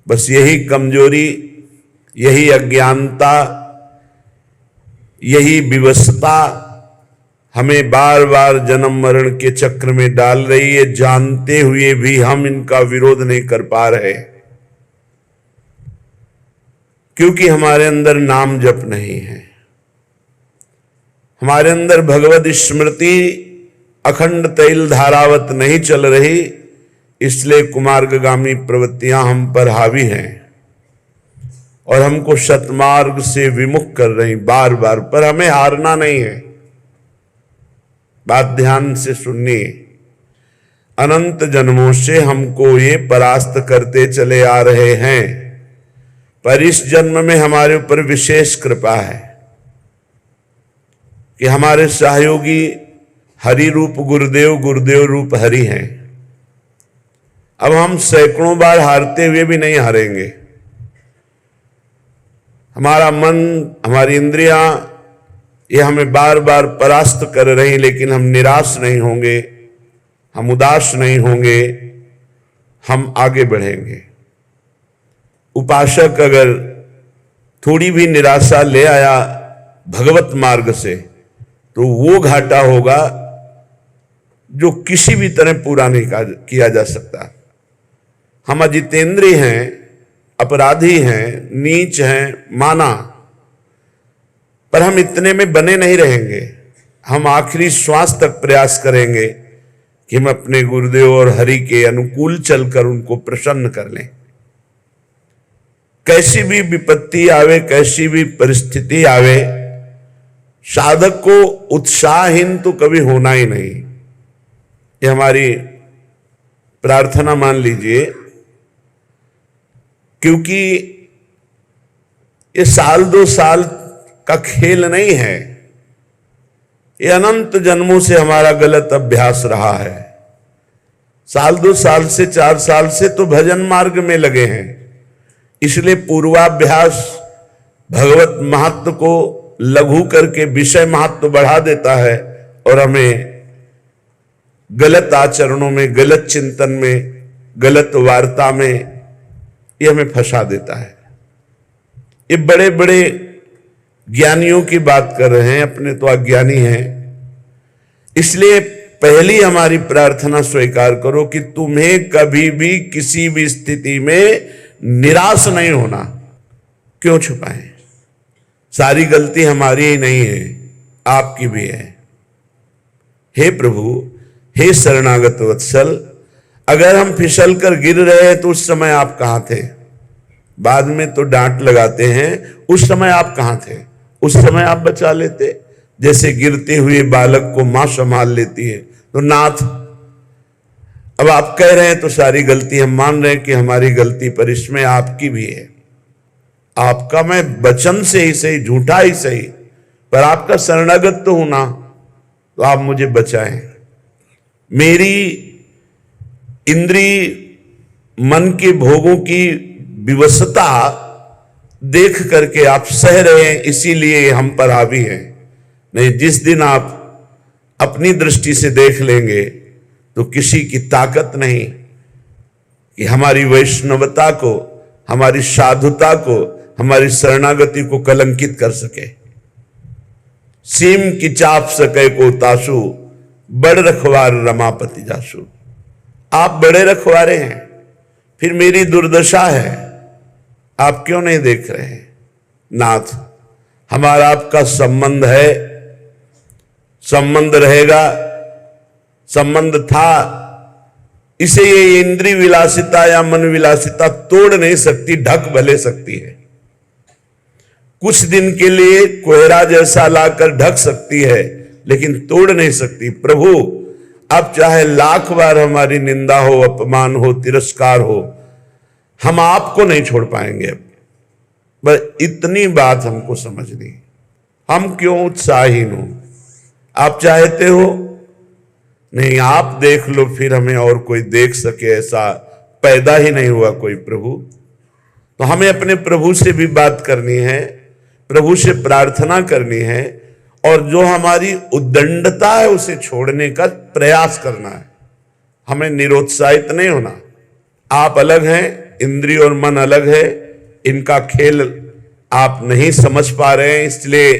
बस यही कमजोरी, यही अज्ञानता, यही विवशता हमें बार बार जन्म मरण के चक्र में डाल रही है। जानते हुए भी हम इनका विरोध नहीं कर पा रहे, क्योंकि हमारे अंदर नाम जप नहीं है, हमारे अंदर भगवत स्मृति अखंड तैल धारावत नहीं चल रही। इसलिए कुमार्गगामी प्रवृत्तियां हम पर हावी हैं और हमको सतमार्ग से विमुख कर रही बार बार। पर हमें हारना नहीं है। बात ध्यान से सुनिए, अनंत जन्मों से हमको ये परास्त करते चले आ रहे हैं, पर इस जन्म में हमारे ऊपर विशेष कृपा है कि हमारे सहयोगी हरि रूप गुरुदेव, गुरुदेव रूप हरि हैं। अब हम सैकड़ों बार हारते हुए भी नहीं हारेंगे। हमारा मन, हमारी इंद्रियां ये हमें बार बार परास्त कर रही, लेकिन हम निराश नहीं होंगे, हम उदास नहीं होंगे, हम आगे बढ़ेंगे। उपासक अगर थोड़ी भी निराशा ले आया भगवत मार्ग से, तो वो घाटा होगा जो किसी भी तरह पूरा नहीं किया जा सकता। हम अजितेंद्रिय हैं, अपराधी हैं, नीच हैं, माना, पर हम इतने में बने नहीं रहेंगे। हम आखिरी श्वास तक प्रयास करेंगे कि हम अपने गुरुदेव और हरि के अनुकूल चलकर उनको प्रसन्न कर लें। कैसी भी विपत्ति आवे, कैसी भी परिस्थिति आवे, साधक को उत्साहहीन तो कभी होना ही नहीं। ये हमारी प्रार्थना मान लीजिए, क्योंकि ये साल दो साल का खेल नहीं है, ये अनंत जन्मों से हमारा गलत अभ्यास रहा है। साल दो साल से 4 साल से तो भजन मार्ग में लगे हैं, इसलिए पूर्वाभ्यास भगवत महत्व को लघु करके विषय महत्व बढ़ा देता है और हमें गलत आचरणों में, गलत चिंतन में, गलत वार्ता में ये हमें फंसा देता है। ये बड़े बड़े ज्ञानियों की बात कर रहे हैं, अपने तो अज्ञानी हैं। इसलिए पहली हमारी प्रार्थना स्वीकार करो कि तुम्हें कभी भी किसी भी स्थिति में निराश नहीं होना। क्यों छुपाएं? सारी गलती हमारी ही नहीं है, आपकी भी है। हे प्रभु, हे शरणागत वत्सल, अगर हम फिसल कर गिर रहे हैं तो उस समय आप कहां थे? बाद में तो डांट लगाते हैं, उस समय आप कहां थे? उस समय आप बचा लेते। जैसे गिरते हुए बालक को मां संभाल लेती है, तो नाथ, अब आप कह रहे हैं तो सारी गलती हम मान रहे हैं कि हमारी गलती, पर इसमें आपकी भी है। आपका मैं वचन से ही सही, झूठा ही सही, पर आपका शरणागत तो हूं ना, तो आप मुझे बचाएं। मेरी इंद्रिय मन के भोगों की विवशता देख करके आप सह रहे हैं, इसीलिए हम पर हावी हैं। नहीं, जिस दिन आप अपनी दृष्टि से देख लेंगे तो किसी की ताकत नहीं कि हमारी वैष्णवता को, हमारी साधुता को, हमारी शरणागति को कलंकित कर सके। सीम की चाप सके को तासु, बड़ रखवार रमापति जासु। आप बड़े रखवारे हैं, फिर मेरी दुर्दशा है, आप क्यों नहीं देख रहे हैं? नाथ, हमारा आपका संबंध है, संबंध रहेगा, संबंध था, इसे ये इंद्रिय विलासिता या मन विलासिता तोड़ नहीं सकती, ढक भले सकती है। कुछ दिन के लिए कोहरा जैसा लाकर ढक सकती है, लेकिन तोड़ नहीं सकती। प्रभु, अब चाहे लाख बार हमारी निंदा हो, अपमान हो, तिरस्कार हो, हम आपको नहीं छोड़ पाएंगे। बस इतनी बात हमको समझनी। हम क्यों उत्साहीन हो? आप चाहते हो? नहीं, आप देख लो, फिर हमें और कोई देख सके ऐसा पैदा ही नहीं हुआ कोई प्रभु। तो हमें अपने प्रभु से भी बात करनी है, प्रभु से प्रार्थना करनी है, और जो हमारी उद्दंडता है उसे छोड़ने का प्रयास करना है। हमें निरुत्साहित नहीं होना। आप अलग हैं, इंद्रिय और मन अलग है, इनका खेल आप नहीं समझ पा रहे हैं, इसलिए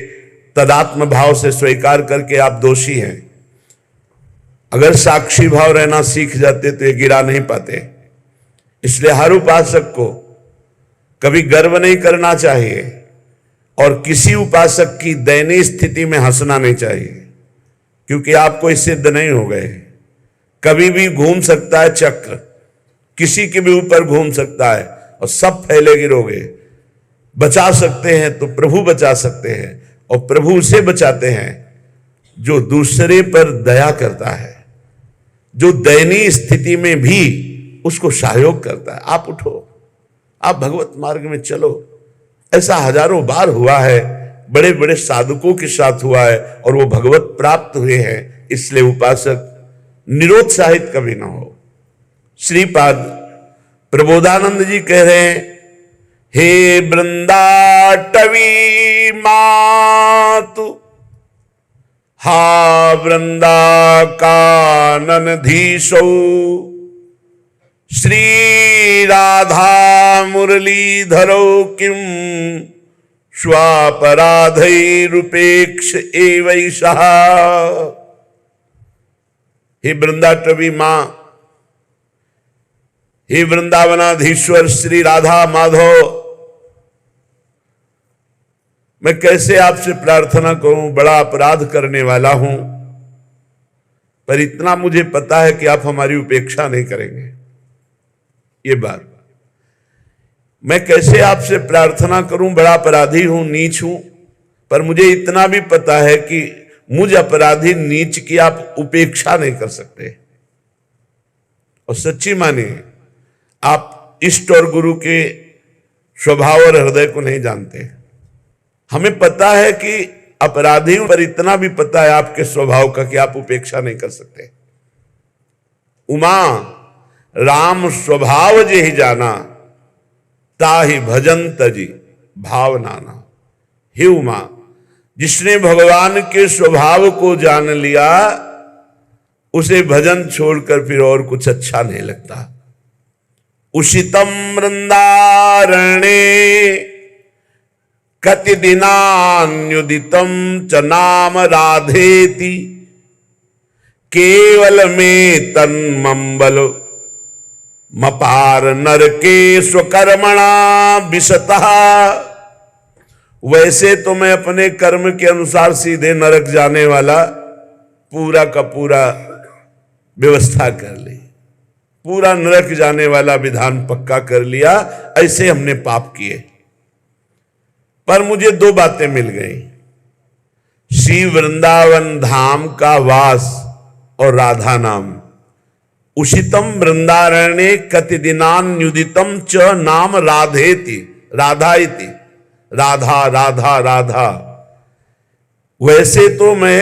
तदात्म भाव से स्वीकार करके आप दोषी हैं। अगर साक्षी भाव रहना सीख जाते तो ये गिरा नहीं पाते। इसलिए हर उपासक को कभी गर्व नहीं करना चाहिए और किसी उपासक की दयनीय स्थिति में हंसना नहीं चाहिए, क्योंकि आप कोई सिद्ध नहीं हो गए। कभी भी घूम सकता है चक्र, किसी के भी ऊपर घूम सकता है और सब फैले गिरोगे। बचा सकते हैं तो प्रभु बचा सकते हैं, और प्रभु उसे बचाते हैं जो दूसरे पर दया करता है, जो दयनीय स्थिति में भी उसको सहयोग करता है। आप उठो, आप भगवत मार्ग में चलो। ऐसा हजारों बार हुआ है, बड़े बड़े साधकों के साथ हुआ है और वो भगवत प्राप्त हुए हैं। इसलिए उपासक निरुत्साहित कभी ना हो। श्रीपाद प्रबोधानंद जी कह रहे हैं, हे वृंदाटवी मातु हा वृंदा काननधीशो श्री राधा मुरलीधरो किम स्वापराधैरुपेक्ष एवैषः। हे वृंदाटवी मां, हे वृंदावनाधीश्वर श्री राधा माधव, मैं कैसे आपसे प्रार्थना करूं, बड़ा अपराध करने वाला हूं, पर इतना मुझे पता है कि आप हमारी उपेक्षा नहीं करेंगे। ये बात मैं कैसे आपसे प्रार्थना करूं, बड़ा अपराधी हूं, नीच हूं, पर मुझे इतना भी पता है कि मुझ अपराधी नीच की आप उपेक्षा नहीं कर सकते। और सच्ची मानिए, आप इष्ट और गुरु के स्वभाव और हृदय को नहीं जानते। हमें पता है कि अपराधी हूं, पर इतना भी पता है आपके स्वभाव का कि आप उपेक्षा नहीं कर सकते। उमा राम स्वभाव जे ही जाना, ताहि भजन तजी भावनाना। हे उमा, जिसने भगवान के स्वभाव को जान लिया, उसे भजन छोड़कर फिर और कुछ अच्छा नहीं लगता। उषितम वृंदारण्ये कति दिनान्युदितम च नाम राधेति केवल में तन्मंबल मपार नरके स्वकर्मणा विशतः। वैसे तो मैं अपने कर्म के अनुसार सीधे नरक जाने वाला पूरा का पूरा व्यवस्था कर ली, पूरा नरक जाने वाला विधान पक्का कर लिया। ऐसे हमने पाप किए, पर मुझे दो बातें मिल गई, श्री वृंदावन धाम का वास और राधा नाम। उषितम वृंदारण्ये कति दिनान्युदितम च नाम राधेति, राधा इति, राधा राधा राधा। वैसे तो मैं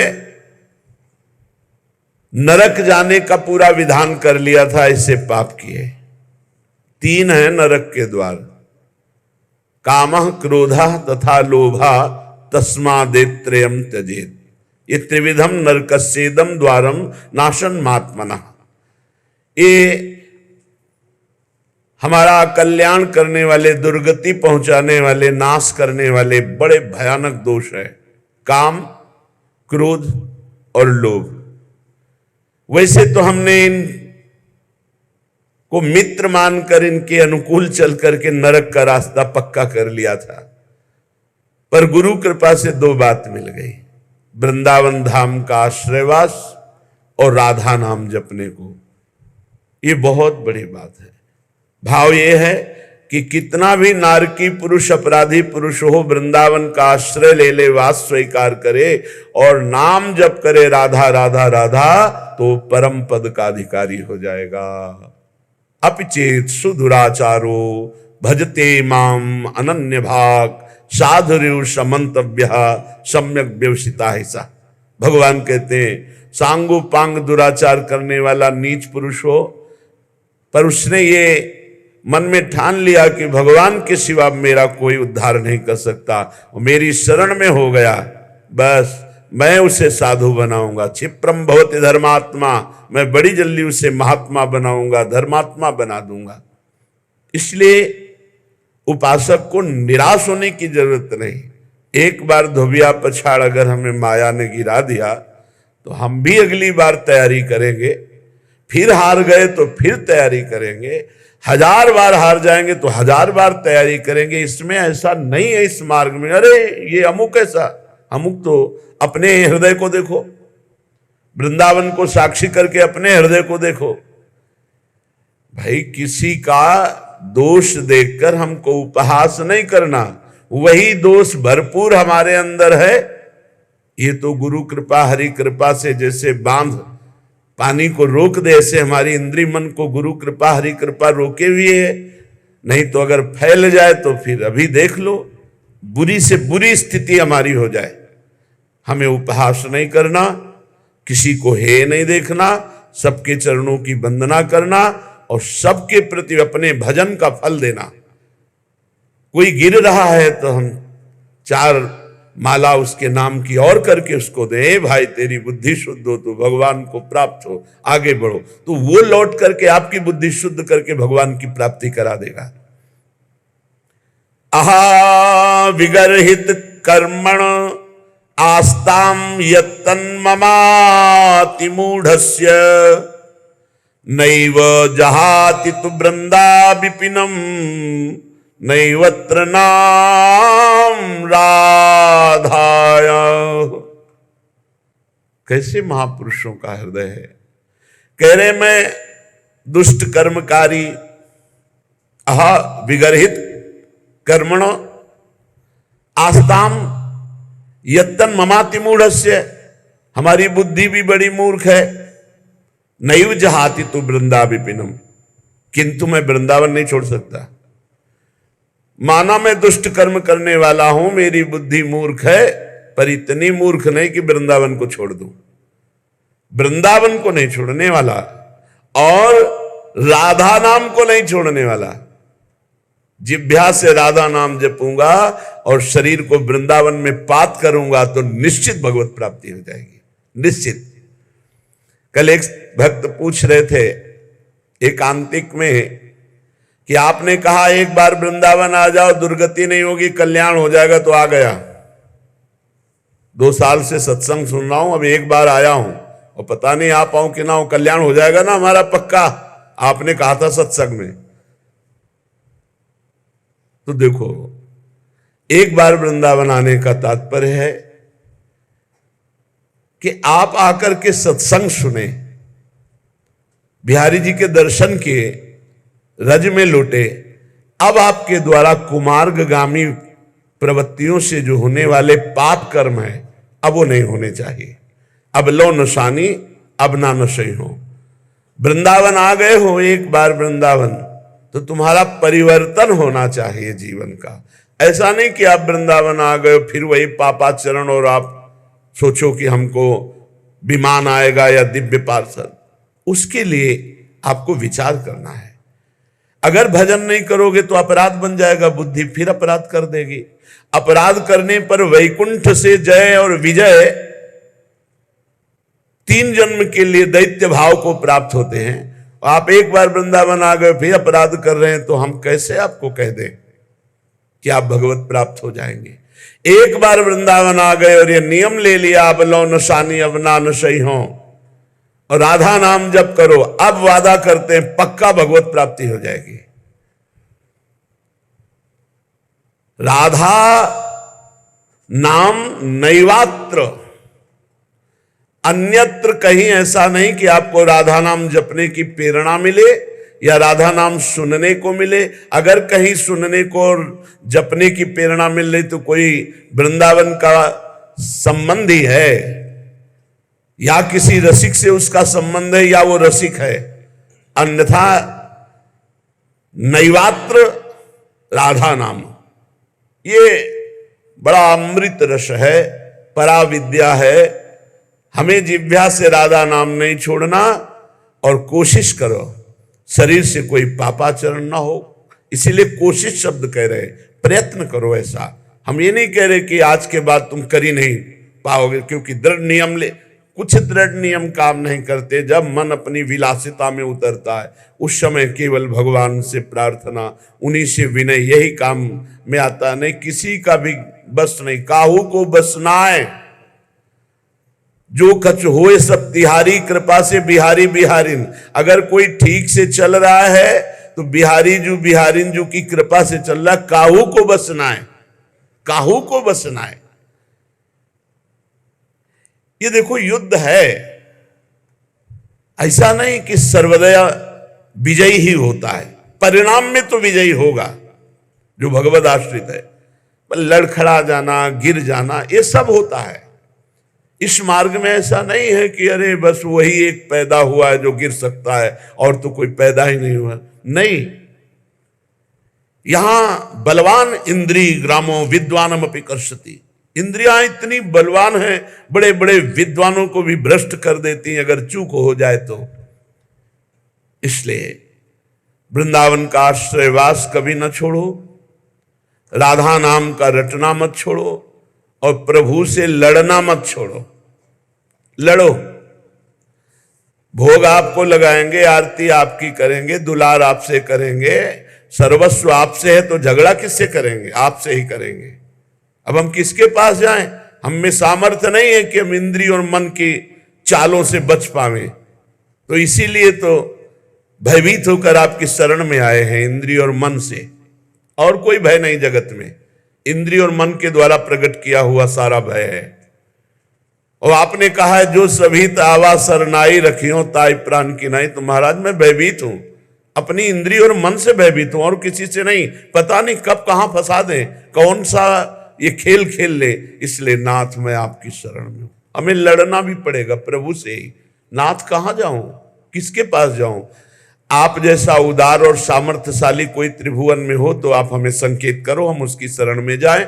नरक जाने का पूरा विधान कर लिया था, इससे पाप किए। तीन है नरक के द्वार, कामः क्रोधः तथा लोभः तस्मादेत्रयम् त्यजेत्। ये त्रिविधम नरकस्येदम द्वारम नाशन मात्मनः। ये हमारा कल्याण करने वाले, दुर्गति पहुंचाने वाले, नाश करने वाले बड़े भयानक दोष है, काम, क्रोध और लोभ। वैसे तो हमने इन को मित्र मानकर इनके अनुकूल चल करके नरक का रास्ता पक्का कर लिया था, पर गुरु कृपा से दो बात मिल गई, वृंदावन धाम का आश्रयवास और राधा नाम जपने को। ये बहुत बड़ी बात है। भाव ये है कि कितना भी नारकी पुरुष, अपराधी पुरुष हो, वृंदावन का आश्रय ले ले, वास स्वीकार करे और नाम जप करे राधा राधा राधा, तो परम पद का अधिकारी हो जाएगा। अपिचेत सुदुराचारो भजते माम अनन्य भाग साधुर्यु समंतव्य सम्यक व्यवसिता है सा। भगवान कहते हैं, सांगो पांग दुराचार करने वाला नीच पुरुष हो, पर उसने ये मन में ठान लिया कि भगवान के सिवा मेरा कोई उद्धार नहीं कर सकता, वो मेरी शरण में हो गया, बस मैं उसे साधु बनाऊंगा। क्षिप्रम भवति धर्मात्मा, मैं बड़ी जल्दी उसे महात्मा बनाऊंगा, धर्मात्मा बना दूंगा। इसलिए उपासक को निराश होने की जरूरत नहीं। एक बार धोबिया पछाड़ अगर हमें माया ने गिरा दिया तो हम भी अगली बार तैयारी करेंगे, फिर हार गए तो फिर तैयारी करेंगे, 1000 बार हार जाएंगे तो 1000 बार तैयारी करेंगे। इसमें ऐसा नहीं है इस मार्ग में, अरे ये अमुक ऐसा, अमुक तो अपने हृदय को देखो, वृंदावन को साक्षी करके अपने हृदय को देखो। भाई किसी का दोष देखकर हमको उपहास नहीं करना, वही दोष भरपूर हमारे अंदर है। ये तो गुरु कृपा हरि कृपा से जैसे बांध पानी को रोक दे, ऐसे हमारी इंद्रिय मन को गुरु कृपा हरि कृपा रोके हुए है। नहीं तो अगर फैल जाए तो फिर अभी देख लो, बुरी से बुरी स्थिति हमारी हो जाए। हमें उपहास नहीं करना, किसी को हे नहीं देखना, सबके चरणों की वंदना करना और सबके प्रति अपने भजन का फल देना। कोई गिर रहा है तो हम 4 माला उसके नाम की और करके उसको दे, भाई तेरी बुद्धि शुद्ध हो तो भगवान को प्राप्त हो, आगे बढ़ो, तो वो लौट करके आपकी बुद्धि शुद्ध करके भगवान की प्राप्ति करा देगा। आहा विगर्हित कर्मण आस्ताम यत्तन्ममाति मूढ़स्य नैव जहाति तु वृंदा विपिनम नैवत्र नाम राधाया। कैसे महापुरुषों का हृदय है। कह रहे मैं दुष्ट कर्मकारी, आहा विगर्हित कर्मण आस्ताम यत्तन ममाति मूढ़स्य, हमारी बुद्धि भी बड़ी मूर्ख है। नैव जहाति तु वृंदा विपिनम, किंतु मैं वृंदावन नहीं छोड़ सकता। माना मैं दुष्ट कर्म करने वाला हूं, मेरी बुद्धि मूर्ख है, पर इतनी मूर्ख नहीं कि वृंदावन को छोड़ दूं। वृंदावन को नहीं छोड़ने वाला और राधा नाम को नहीं छोड़ने वाला। जिभ्या से राधा नाम जपूंगा और शरीर को वृंदावन में पात करूंगा तो निश्चित भगवत प्राप्ति हो जाएगी, निश्चित। कल एक भक्त पूछ रहे थे एकांतिक में कि आपने कहा एक बार वृंदावन आ जाओ, दुर्गति नहीं होगी, कल्याण हो जाएगा, तो आ गया। 2 साल से सत्संग सुन रहा हूं, अब एक बार आया हूं और पता नहीं आ पाऊं कि ना हो, कल्याण हो जाएगा ना हमारा पक्का, आपने कहा था सत्संग में। तो देखो, एक बार वृंदावन आने का तात्पर्य है कि आप आकर के सत्संग सुने, बिहारी जी के दर्शन किए, रज में लौटे। अब आपके द्वारा कुमार्गगामी प्रवृत्तियों से जो होने वाले पाप कर्म है, अब वो नहीं होने चाहिए। अब लो नशानी अब ना नशे हो। वृंदावन आ गए हो एक बार वृंदावन, तो तुम्हारा परिवर्तन होना चाहिए जीवन का। ऐसा नहीं कि आप वृंदावन आ गए फिर वही पापाचरण और आप सोचो कि हमको विमान आएगा या दिव्य पार्षद। उसके लिए आपको विचार करना है। अगर भजन नहीं करोगे तो अपराध बन जाएगा, बुद्धि फिर अपराध कर देगी। अपराध करने पर वैकुंठ से जय और विजय 3 जन्म के लिए दैत्य भाव को प्राप्त होते हैं। आप एक बार वृंदावन आ गए फिर अपराध कर रहे हैं, तो हम कैसे आपको कह दें कि आप भगवत प्राप्त हो जाएंगे। एक बार वृंदावन आ गए और ये नियम ले लिया, अब लो नशानी अब ना नशई हो और राधा नाम जप करो, अब वादा करते हैं पक्का भगवत प्राप्ति हो जाएगी। राधा नाम नैवात्र, अन्यत्र कहीं ऐसा नहीं कि आपको राधा नाम जपने की प्रेरणा मिले या राधा नाम सुनने को मिले। अगर कहीं सुनने को और जपने की प्रेरणा मिल रही तो कोई वृंदावन का संबंध ही है, या किसी रसिक से उसका संबंध है, या वो रसिक है। अन्यथा नैवात्र राधा नाम, ये बड़ा अमृत रस है, पराविद्या है। हमें जिह्वा से राधा नाम नहीं छोड़ना और कोशिश करो शरीर से कोई पापाचरण ना हो। इसीलिए कोशिश शब्द कह रहे, प्रयत्न करो। ऐसा हम ये नहीं कह रहे कि आज के बाद तुम कर ही नहीं पाओगे, क्योंकि दृढ़ नियम ले कुछ दृढ़ नियम काम नहीं करते। जब मन अपनी विलासिता में उतरता है उस समय केवल भगवान से प्रार्थना, उन्हीं से विनय, यही काम में आता। नहीं किसी का भी बस नहीं, काहू को बस नाय, जो कछ होए सब तिहारी, कृपा से बिहारी बिहारिन। अगर कोई ठीक से चल रहा है तो बिहारी जो बिहारिन जो की कृपा से चल रहा, काहू को बसना है, काहू को बसना है। ये देखो युद्ध है, ऐसा नहीं कि सर्वदा विजयी ही होता है, परिणाम में तो विजयी होगा जो भगवद आश्रित है। लड़खड़ा जाना, गिर जाना, ये सब होता है। इस मार्ग में ऐसा नहीं है कि अरे बस वही एक पैदा हुआ है जो गिर सकता है और तो कोई पैदा ही नहीं हुआ, नहीं। यहां बलवान इंद्री ग्रामो विद्वानम अपि कर्षति। इंद्रियां इतनी बलवान हैं, बड़े बड़े विद्वानों को भी भ्रष्ट कर देती हैं अगर चूक हो जाए तो। इसलिए वृंदावन का आश्रयवास कभी न छोड़ो, राधा नाम का रटना मत छोड़ो, और प्रभु से लड़ना मत छोड़ो। लड़ो, भोग आपको लगाएंगे, आरती आपकी करेंगे, दुलार आपसे करेंगे, सर्वस्व आपसे है, तो झगड़ा किससे करेंगे? आपसे ही करेंगे। अब हम किसके पास जाएं? हम में सामर्थ्य नहीं है कि हम इंद्रिय और मन की चालों से बच पावे। तो इसीलिए तो भयभीत होकर आपकी शरण में आए हैं, इंद्रिय और मन से। और कोई भय नहीं जगत में, इंद्रिय और मन के द्वारा प्रकट किया हुआ सारा भय है। और आपने कहा है जो सभी तावा सरनाई रखियो ताई प्राण की नहीं। तो महाराज मैं भयभीत हूं, अपनी इंद्रिय और मन से भयभीत हूं और किसी से नहीं। पता नहीं कब कहां फंसा दें, कौन सा ये खेल खेल ले। इसलिए नाथ मैं आपकी शरण में हूं। हमें लड़ना भी पड़ेगा प्रभु से ही। नाथ कहां जाऊं, किसके पास जाऊं? आप जैसा उदार और सामर्थ्यशाली कोई त्रिभुवन में हो तो आप हमें संकेत करो, हम उसकी शरण में जाएं।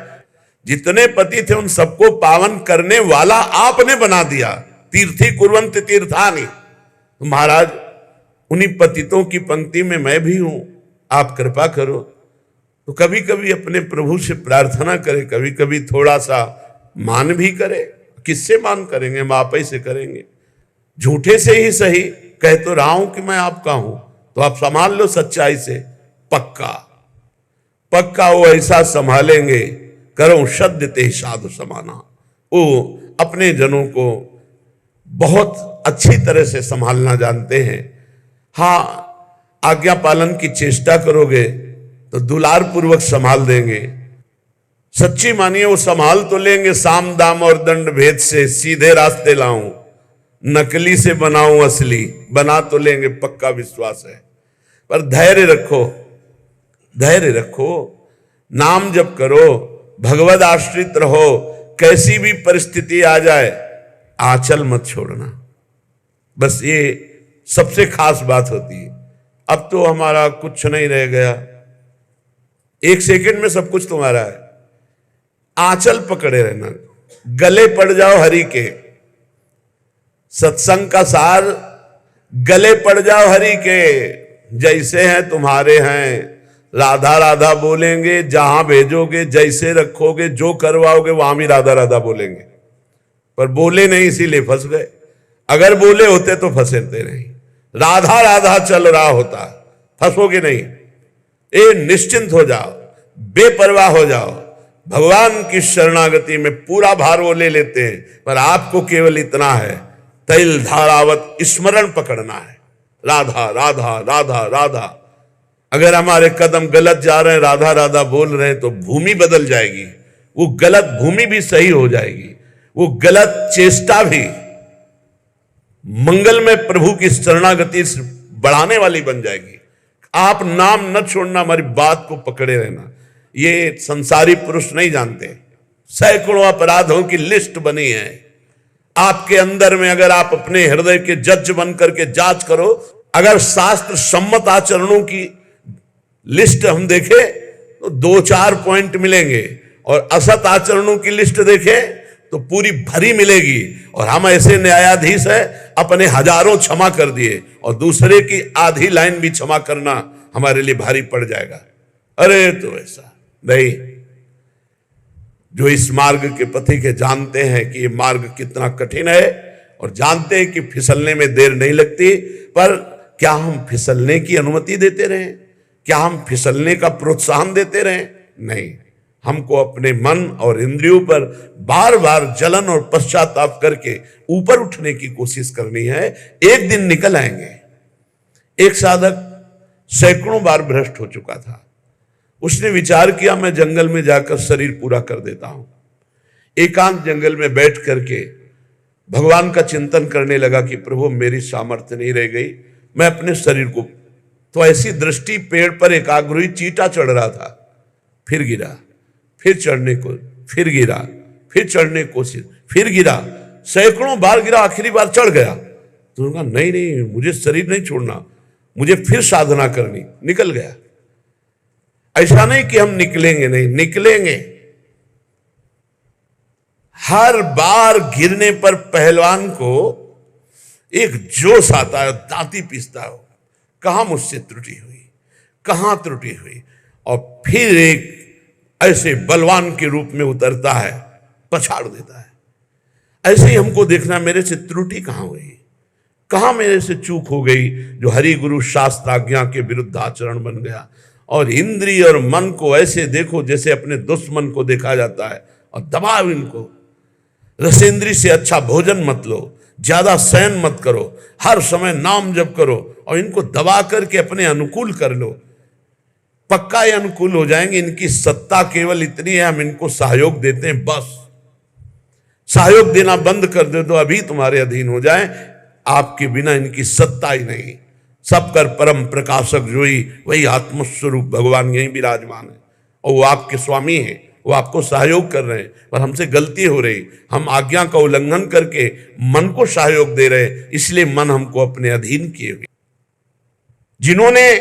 जितने पति थे उन सबको पावन करने वाला आपने बना दिया। तीर्थी कुर्वन्त तीर्थानि। तो महाराज उन्हीं पतितों की पंक्ति में मैं भी हूं, आप कृपा करो। तो कभी कभी अपने प्रभु से प्रार्थना करें, कभी कभी थोड़ा सा मान भी करें। किससे मान करेंगे? हम आप ही से करेंगे। झूठे से ही सही, कह तो रहा हूं कि मैं आपका हूं, तो आप संभाल लो सच्चाई से। पक्का पक्का वो ऐसा संभालेंगे, करो शब्द ते साधु समाना। वो अपने जनों को बहुत अच्छी तरह से संभालना जानते हैं। हाँ, आज्ञा पालन की चेष्टा करोगे तो दुलार पूर्वक संभाल देंगे। सच्ची मानिए वो संभाल तो लेंगे। साम दाम और दंड भेद से सीधे रास्ते लाऊं, नकली से बनाऊं असली, बना तो लेंगे, पक्का विश्वास है। पर धैर्य रखो, धैर्य रखो, नाम जप करो, भगवद आश्रित रहो। कैसी भी परिस्थिति आ जाए आंचल मत छोड़ना। बस ये सबसे खास बात होती है। अब तो हमारा कुछ नहीं रह गया, एक सेकंड में सब कुछ तुम्हारा है। आंचल पकड़े रहना, गले पड़ जाओ हरि के। सत्संग का सार, गले पड़ जाओ हरि के। जैसे हैं तुम्हारे हैं, राधा राधा बोलेंगे। जहां भेजोगे, जैसे रखोगे, जो करवाओगे वहां भी राधा राधा बोलेंगे। पर बोले नहीं इसीलिए फंस गए। अगर बोले होते तो फंसते नहीं। राधा राधा चल रहा होता, फंसोगे नहीं। ए निश्चिंत हो जाओ, बेपरवाह हो जाओ। भगवान की शरणागति में पूरा भार वो ले लेते हैं। पर आपको केवल इतना है, तैल धारावत स्मरण पकड़ना है। राधा राधा राधा राधा। अगर हमारे कदम गलत जा रहे हैं, राधा राधा बोल रहे हैं, तो भूमि बदल जाएगी। वो गलत भूमि भी सही हो जाएगी, वो गलत चेष्टा भी मंगल में प्रभु की शरणागति बढ़ाने वाली बन जाएगी। आप नाम न छोड़ना, हमारी बात को पकड़े रहना। ये संसारी पुरुष नहीं जानते। सैकड़ों अपराधों की लिस्ट बनी है आपके अंदर में। अगर आप अपने हृदय के जज बन करके जांच करो, अगर शास्त्र सम्मत आचरणों की लिस्ट हम देखें तो 2-4 पॉइंट मिलेंगे, और असत आचरणों की लिस्ट देखें तो पूरी भरी मिलेगी। और हम ऐसे न्यायाधीश है, अपने हजारों क्षमा कर दिए और दूसरे की आधी लाइन भी क्षमा करना हमारे लिए भारी पड़ जाएगा। अरे तो ऐसा नहीं। जो इस मार्ग के पथिक के जानते हैं कि ये मार्ग कितना कठिन है, और जानते हैं कि फिसलने में देर नहीं लगती, पर क्या हम फिसलने की अनुमति देते रहें? क्या हम फिसलने का प्रोत्साहन देते रहें? नहीं, हमको अपने मन और इंद्रियों पर बार बार जलन और पश्चाताप करके ऊपर उठने की कोशिश करनी है। एक दिन निकल आएंगे। एक साधक सैकड़ों बार भ्रष्ट हो चुका था। उसने विचार किया मैं जंगल में जाकर शरीर पूरा कर देता हूं। एकांत जंगल में बैठ करके भगवान का चिंतन करने लगा कि प्रभु मेरी सामर्थ्य नहीं रह गई, मैं अपने शरीर को। तो ऐसी दृष्टि, पेड़ पर एकाग्र चींटा चढ़ रहा था, फिर गिरा, फिर चढ़ने को, फिर गिरा, फिर चढ़ने की कोशिश, फिर गिरा, सैकड़ों बार गिरा, आखिरी बार चढ़ गया। तो कहा नहीं नहीं, मुझे शरीर नहीं छोड़ना, मुझे फिर साधना करनी। निकल गया। ऐसा नहीं कि हम निकलेंगे नहीं, निकलेंगे। हर बार गिरने पर पहलवान को एक जोश आता है, दांती पीसता हो, कहां मुझसे त्रुटि हुई, कहां त्रुटि हुई, और फिर एक ऐसे बलवान के रूप में उतरता है, पछाड़ देता है। ऐसे ही हमको देखना, मेरे से त्रुटि कहां हुई, कहां मेरे से चूक हो गई, जो हरि गुरु शास्त्र आज्ञा के विरुद्ध आचरण बन गया। और इंद्रिय और मन को ऐसे देखो जैसे अपने दुश्मन को देखा जाता है, और दबाओ इनको। रसेंद्री से अच्छा भोजन मत लो, ज्यादा शयन मत करो, हर समय नाम जप करो, और इनको दबा करके अपने अनुकूल कर लो। पक्का ये अनुकूल हो जाएंगे। इनकी सत्ता केवल इतनी है, हम इनको सहयोग देते हैं, बस सहयोग देना बंद कर दे तो अभी तुम्हारे अधीन हो जाए। आपके बिना इनकी सत्ता ही नहीं। सब कर परम प्रकाशक जोई, वही आत्मस्वरूप भगवान यही विराजमान है, और वो आपके स्वामी हैं, वो आपको सहयोग कर रहे हैं। पर हमसे गलती हो रही, हम आज्ञा का उल्लंघन करके मन को सहयोग दे रहे, इसलिए मन हमको अपने अधीन किए हुए। जिन्होंने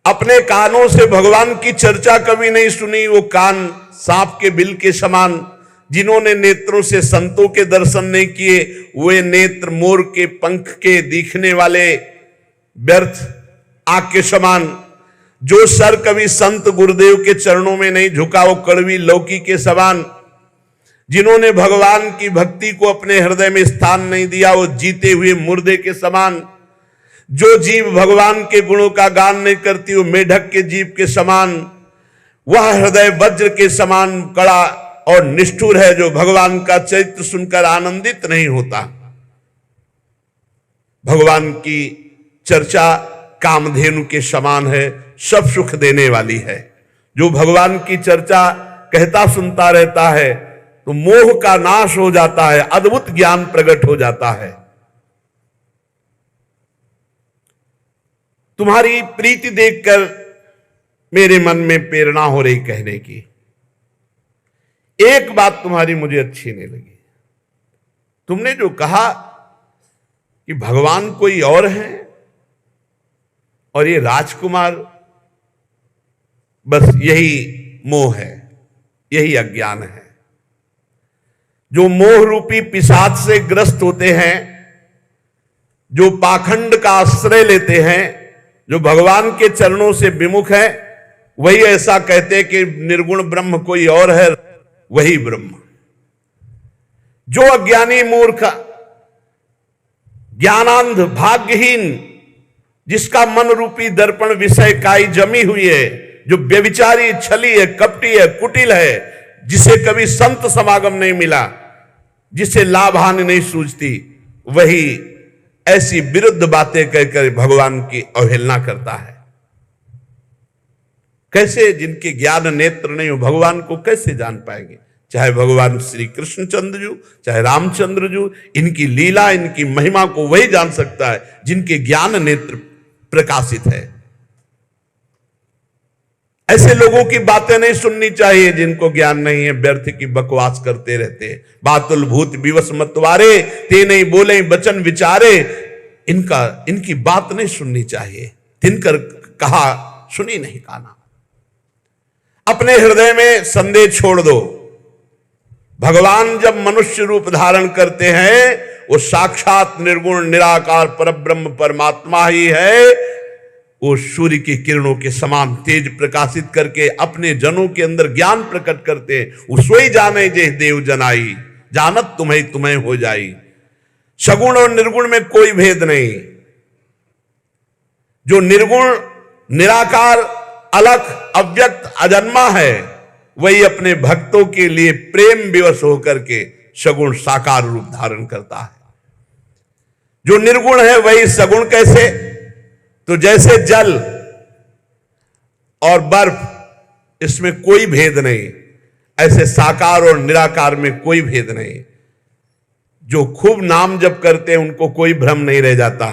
अपने कानों से भगवान की चर्चा कभी नहीं सुनी, वो कान सांप के बिल के समान। जिन्होंने नेत्रों से संतों के दर्शन नहीं किए, वे नेत्र मोर के पंख के दिखने वाले व्यर्थ आग के समान। जो सर कभी संत गुरुदेव के चरणों में नहीं झुका, वो कड़वी लौकी के समान। जिन्होंने भगवान की भक्ति को अपने हृदय में स्थान नहीं दिया, वो जीते हुए मुर्दे के समान। जो जीव भगवान के गुणों का गान नहीं करती, वो मेढक के जीव के समान। वह हृदय वज्र के समान कड़ा और निष्ठुर है, जो भगवान का चरित्र सुनकर आनंदित नहीं होता। भगवान की चर्चा कामधेनु के समान है, सब सुख देने वाली है। जो भगवान की चर्चा कहता सुनता रहता है, तो मोह का नाश हो जाता है, अद्भुत ज्ञान प्रकट हो जाता है। तुम्हारी प्रीति देखकर मेरे मन में प्रेरणा हो रही कहने की। एक बात तुम्हारी मुझे अच्छी नहीं लगी। तुमने जो कहा कि भगवान कोई और है और ये राजकुमार, बस यही मोह है, यही अज्ञान है। जो मोह रूपी पिशाच से ग्रस्त होते हैं, जो पाखंड का आश्रय लेते हैं, जो भगवान के चरणों से विमुख है, वही ऐसा कहते हैं कि निर्गुण ब्रह्म कोई और है, वही ब्रह्म। जो अज्ञानी मूर्ख, ज्ञानांध, भाग्यहीन, जिसका मन रूपी दर्पण विषय काई जमी हुई है, जो व्यभिचारी, छली है, कपटी है, कुटिल है, जिसे कभी संत समागम नहीं मिला, जिसे लाभ हानि नहीं सूझती, वही ऐसी विरुद्ध बातें कहकर भगवान की अवहेलना करता है। कैसे, जिनके ज्ञान नेत्र नहीं हो, भगवान को कैसे जान पाएंगे? चाहे भगवान श्री कृष्णचंद्र जी, चाहे रामचंद्र जी, इनकी लीला, इनकी महिमा को वही जान सकता है जिनके ज्ञान नेत्र प्रकाशित है। ऐसे लोगों की बातें नहीं सुननी चाहिए जिनको ज्ञान नहीं है, व्यर्थ की बकवास करते रहते हैं। बातुल भूत विवश मतवारे, ते नहीं बोले बचन विचारे। इनकी बात नहीं सुननी चाहिए। तिनकर कहा सुनी नहीं काना। अपने हृदय में संदेह छोड़ दो। भगवान जब मनुष्य रूप धारण करते हैं, वो साक्षात निर्गुण निराकार परब्रह्म परमात्मा ही है। वो सूर्य की किरणों के समान तेज प्रकाशित करके अपने जनों के अंदर ज्ञान प्रकट करते हैं। वो सोई जाने जे देव जनाई, जानत तुम्हें तुम्हें हो जाई। सगुण और निर्गुण में कोई भेद नहीं। जो निर्गुण, निराकार, अलख, अव्यक्त, अजन्मा है, वही अपने भक्तों के लिए प्रेम विवश होकर के सगुण साकार रूप धारण करता है। जो निर्गुण है वही सगुण कैसे? तो जैसे जल और बर्फ, इसमें कोई भेद नहीं, ऐसे साकार और निराकार में कोई भेद नहीं। जो खूब नाम जप करते हैं उनको कोई भ्रम नहीं रह जाता।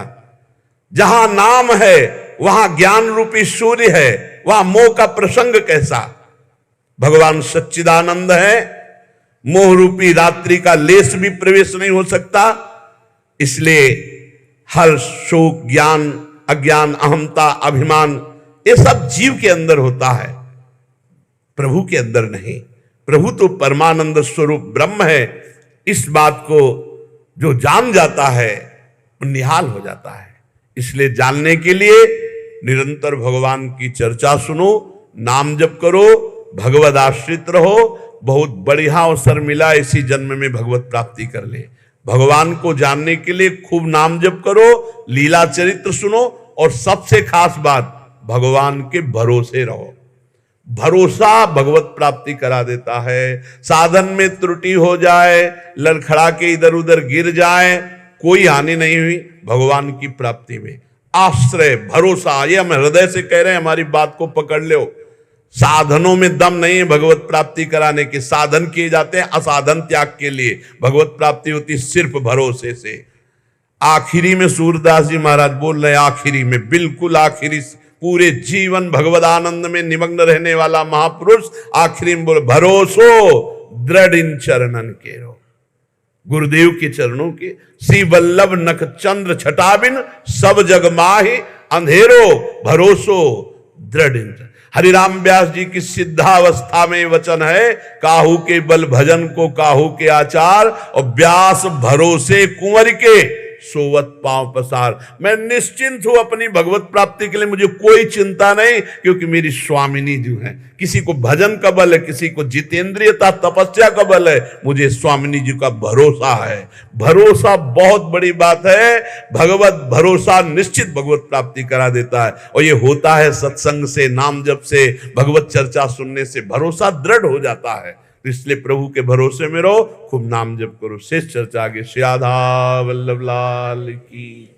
जहां नाम है वहां ज्ञान रूपी सूर्य है, वहां मोह का प्रसंग कैसा? भगवान सच्चिदानंद है, मोह रूपी रात्रि का लेस भी प्रवेश नहीं हो सकता। इसलिए हर शोक, ज्ञान, अज्ञान, अहंता, अभिमान, ये सब जीव के अंदर होता है, प्रभु के अंदर नहीं। प्रभु तो परमानंद स्वरूप ब्रह्म है। इस बात को जो जान जाता है वो निहाल हो जाता है। इसलिए जानने के लिए निरंतर भगवान की चर्चा सुनो, नाम जप करो, भगवद आश्रित रहो। बहुत बढ़िया अवसर मिला, इसी जन्म में भगवत प्राप्ति कर ले। भगवान को जानने के लिए खूब नाम जप करो, लीला चरित्र सुनो, और सबसे खास बात, भगवान के भरोसे रहो। भरोसा भगवत प्राप्ति करा देता है। साधन में त्रुटि हो जाए, लड़खड़ा के इधर उधर गिर जाए, कोई हानि नहीं हुई भगवान की प्राप्ति में। आश्रय, भरोसा, ये हम हृदय से कह रहे हैं, हमारी बात को पकड़ लो। साधनों में दम नहीं है भगवत प्राप्ति कराने के। साधन किए जाते हैं असाधन त्याग के लिए, भगवत प्राप्ति होती सिर्फ भरोसे से। आखिरी में सूरदास जी महाराज बोल रहे, आखिरी में, बिल्कुल आखिरी, पूरे जीवन भगवद आनंद में निमग्न रहने वाला महापुरुष आखिरी में बोले, भरोसो दृढ़ इन चरणन के रो। गुरुदेव के चरणों के, श्री वल्लभ नख चंद्र छटाबिन सब जग माहि अंधेरो, भरोसो दृढ़ इन। हरिराम व्यास जी की सिद्धावस्था में वचन है, काहू के बल भजन को काहू के आचार, और व्यास भरोसे कुंवर के सोवत पांव पसार। मैं निश्चिंत हूं अपनी भगवत प्राप्ति के लिए, मुझे कोई चिंता नहीं, क्योंकि मेरी स्वामिनी जो है, किसी को भजन का बल है, किसी को जितेंद्रियता तपस्या का बल है, मुझे स्वामिनी जी का भरोसा है। भरोसा बहुत बड़ी बात है। भगवत भरोसा निश्चित भगवत प्राप्ति करा देता है, और ये होता है सत्संग से, नाम जप से, भगवत चर्चा सुनने से भरोसा दृढ़ हो जाता है। इसलिए प्रभु के भरोसे में रहो, खूब नाम जप करो। शेष चर्चा आगे। श्री राधा वल्लभ लाल की।